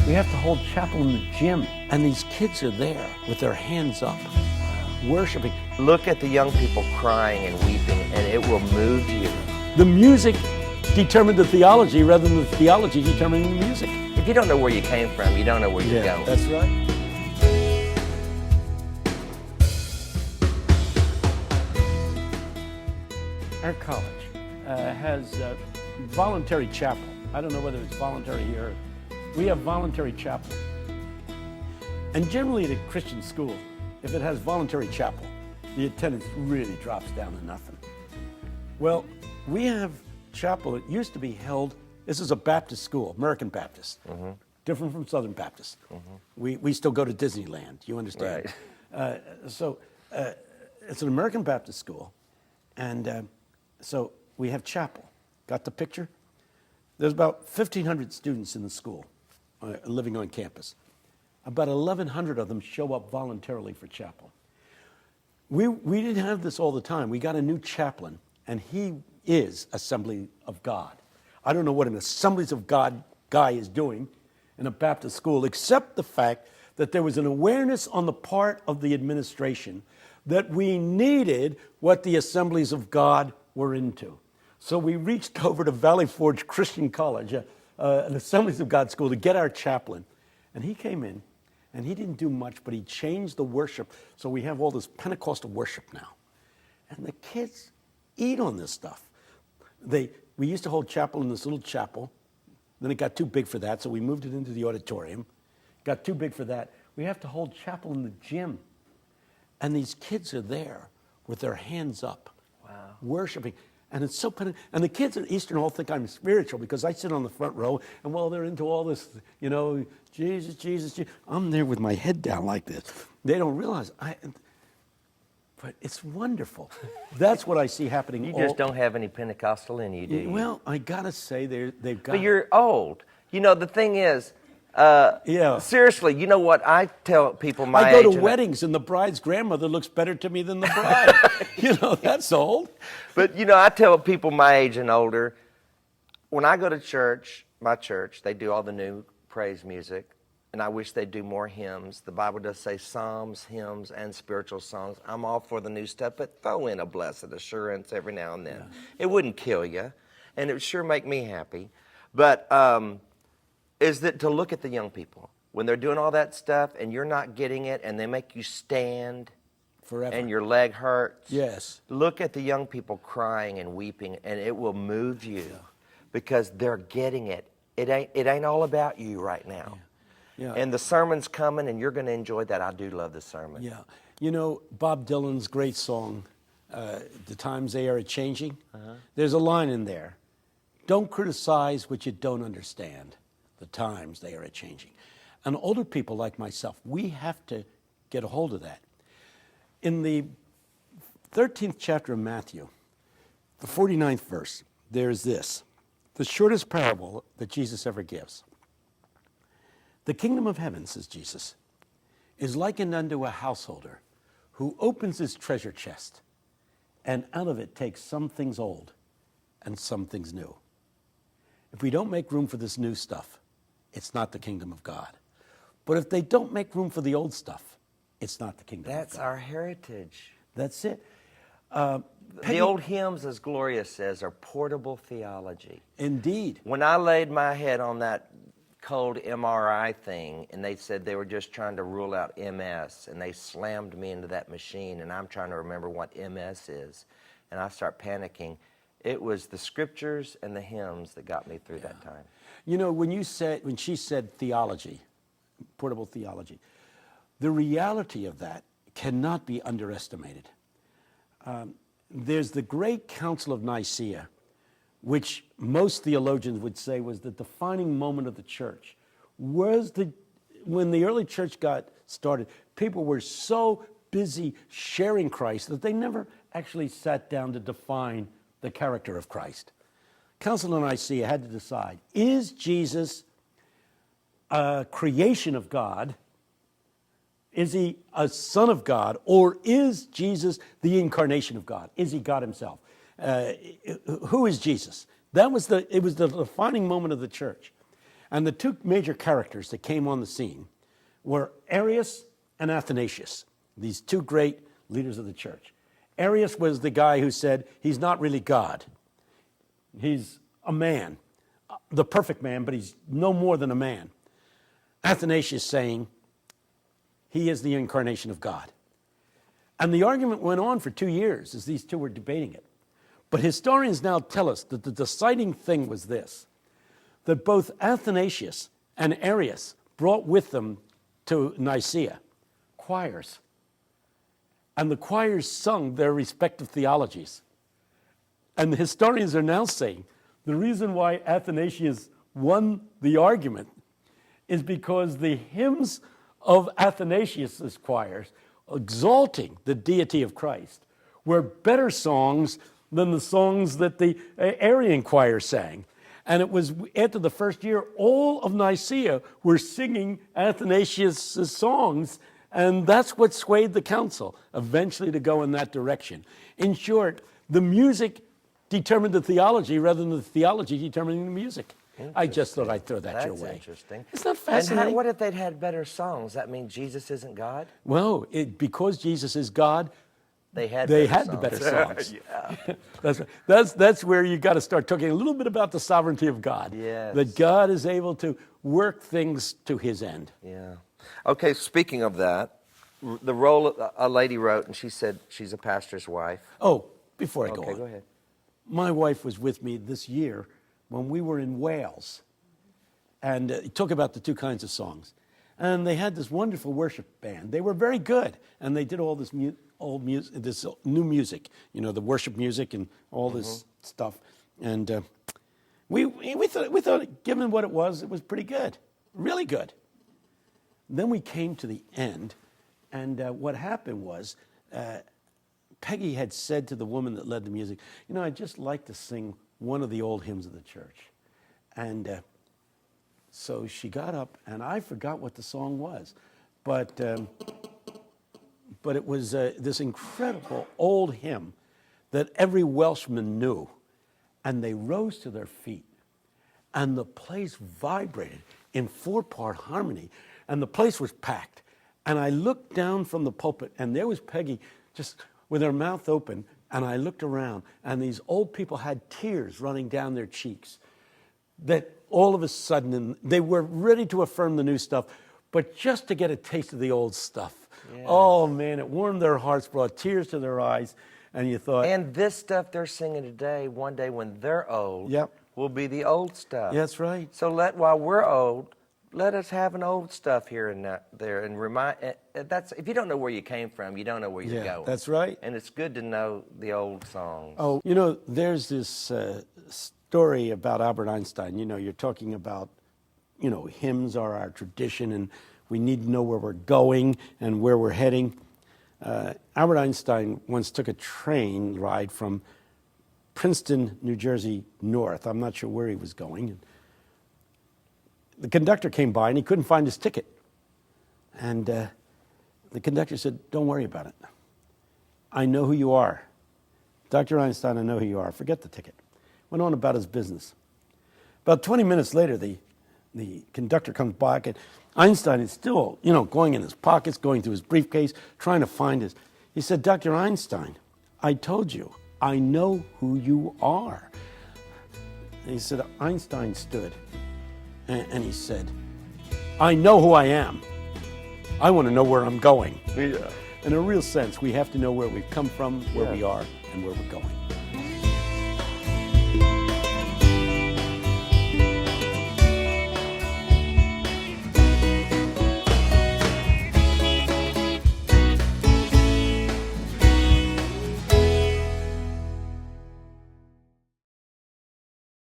We have to hold chapel in the gym, and these kids are there with their hands up, worshiping. Look at the young people crying and weeping, and it will move you. The music determined the theology rather than the theology determining the music. If you don't know where you came from, you don't know where you're going. That's right. Our college has voluntary chapel. I don't know whether it's voluntary here. We have voluntary chapel. And generally at a Christian school, if it has voluntary chapel, the attendance really drops down to nothing. Well, we have chapel that used to be held, this is a Baptist school, American Baptist, different from Southern Baptist. We still go to Disneyland, you understand? Right. It's an American Baptist school, and so we have chapel. Got the picture? There's about 1,500 students in the school living on campus. About 1,100 of them show up voluntarily for chapel. We didn't have this all the time. We got a new chaplain, and he is Assembly of God. I don't know what an Assemblies of God guy is doing in a Baptist school, except the fact that there was an awareness on the part of the administration that we needed what the Assemblies of God were into. So we reached over to Valley Forge Christian College, an Assemblies of God school, to get our chaplain. And he came in, and he didn't do much, but he changed the worship. So we have all this Pentecostal worship now. And the kids eat on this stuff. We used to hold chapel in this little chapel. Then it got too big for that, so we moved it into the auditorium. Got too big for that. We have to hold chapel in the gym. And these kids are there with their hands up, worshiping. And it's so and the kids at Eastern all think I'm spiritual because I sit on the front row, and while they're into all this, Jesus, Jesus, Jesus, I'm there with my head down like this. They don't realize but it's wonderful. That's what I see happening. You just don't have any Pentecostal in you, do you? Well, I gotta say they've got. But you're old. The thing is, seriously, you know what I tell people my age? I go to weddings and the bride's grandmother looks better to me than the bride. That's old. But, I tell people my age and older, when I go to church, my church, they do all the new praise music, and I wish they'd do more hymns. The Bible does say psalms, hymns, and spiritual songs. I'm all for the new stuff, but throw in a blessed assurance every now and then. Yeah. It wouldn't kill you, and it would sure make me happy. But is that to look at the young people when they're doing all that stuff and you're not getting it and they make you stand forever and your leg hurts. Yes. Look at the young people crying and weeping, and it will move you because they're getting it. It ain't all about you right now. Yeah. And the sermon's coming, and you're going to enjoy that. I do love the sermon. Yeah. Bob Dylan's great song, The Times They Are A-Changing. There's a line in there. Don't criticize what you don't understand. The times they are a-changing. And older people like myself, we have to get a hold of that. In the 13th chapter of Matthew, the 49th verse, there's this, the shortest parable that Jesus ever gives. The kingdom of heaven, says Jesus, is likened unto a householder who opens his treasure chest, and out of it takes some things old and some things new. If we don't make room for this new stuff, it's not the kingdom of God. But if they don't make room for the old stuff, it's not the kingdom of God. That's our heritage. That's it. The old hymns, as Gloria says, are portable theology. Indeed. When I laid my head on that cold MRI thing, and they said they were just trying to rule out MS, and they slammed me into that machine, and I'm trying to remember what MS is, and I start panicking. It was the scriptures and the hymns that got me through that time. When she said theology, portable theology, the reality of that cannot be underestimated. There's the great Council of Nicaea, which most theologians would say was the defining moment of the church. When the early church got started, people were so busy sharing Christ that they never actually sat down to define the character of Christ. Council of Nicaea had to decide, is Jesus a creation of God? Is he a son of God? Or is Jesus the incarnation of God? Is he God himself? Who is Jesus? It was the defining moment of the church. And the two major characters that came on the scene were Arius and Athanasius, these two great leaders of the church. Arius was the guy who said he's not really God. He's a man, the perfect man, but he's no more than a man. Athanasius saying he is the incarnation of God. And the argument went on for 2 years as these two were debating it. But historians now tell us that the deciding thing was this, that both Athanasius and Arius brought with them to Nicaea choirs. And the choirs sung their respective theologies. And the historians are now saying the reason why Athanasius won the argument is because the hymns of Athanasius' choirs, exalting the deity of Christ, were better songs than the songs that the Arian choir sang. And it was after the first year, all of Nicaea were singing Athanasius' songs, and that's what swayed the council eventually to go in that direction. In short, the music determined the theology rather than the theology determining the music. I just thought I'd throw that your way. That's interesting. Isn't that fascinating? And what if they'd had better songs? That means Jesus isn't God? Well, because Jesus is God, they had the better songs. Yeah. That's where you got to start talking a little bit about the sovereignty of God. Yes. That God is able to work things to his end. Yeah. Okay, speaking of that, the role a lady wrote, and she said she's a pastor's wife. Oh, before I go on. Okay, go ahead. My wife was with me this year when we were in Wales. And talk about the two kinds of songs. And they had this wonderful worship band. They were very good. And they did all this this new music, you know, the worship music and all this stuff. And we thought, given what it was pretty good, really good. Then we came to the end, and what happened was Peggy had said to the woman that led the music, you know, I'd just like to sing one of the old hymns of the church. And so she got up, and I forgot what the song was, but it was this incredible old hymn that every Welshman knew, and they rose to their feet, and the place vibrated in 4-part harmony, and the place was packed. And I looked down from the pulpit, and there was Peggy just with her mouth open, and I looked around, and these old people had tears running down their cheeks. That all of a sudden, they were ready to affirm the new stuff, but just to get a taste of the old stuff. Yes. Oh, man, it warmed their hearts, brought tears to their eyes, and you thought... And this stuff they're singing today, one day when they're old, will be the old stuff. That's right. So while we're old, let us have an old stuff here and there, and remind. That's if you don't know where you came from, you don't know where you're going. That's right. And it's good to know the old songs. Oh, you know, there's this story about Albert Einstein. You know, you're talking about, you know, hymns are our tradition, and we need to know where we're going and where we're heading. Albert Einstein once took a train ride from Princeton, New Jersey, north. I'm not sure where he was going. The conductor came by, and he couldn't find his ticket. And the conductor said, don't worry about it. I know who you are. Dr. Einstein, I know who you are. Forget the ticket. Went on about his business. About 20 minutes later, the conductor comes back, and Einstein is still, you know, going in his pockets, going through his briefcase, trying to find his... He said, Dr. Einstein, I told you, I know who you are. And he said, Einstein stood. And he said, I know who I am. I want to know where I'm going. Yeah. In a real sense, we have to know where we've come from, where we are, and where we're going.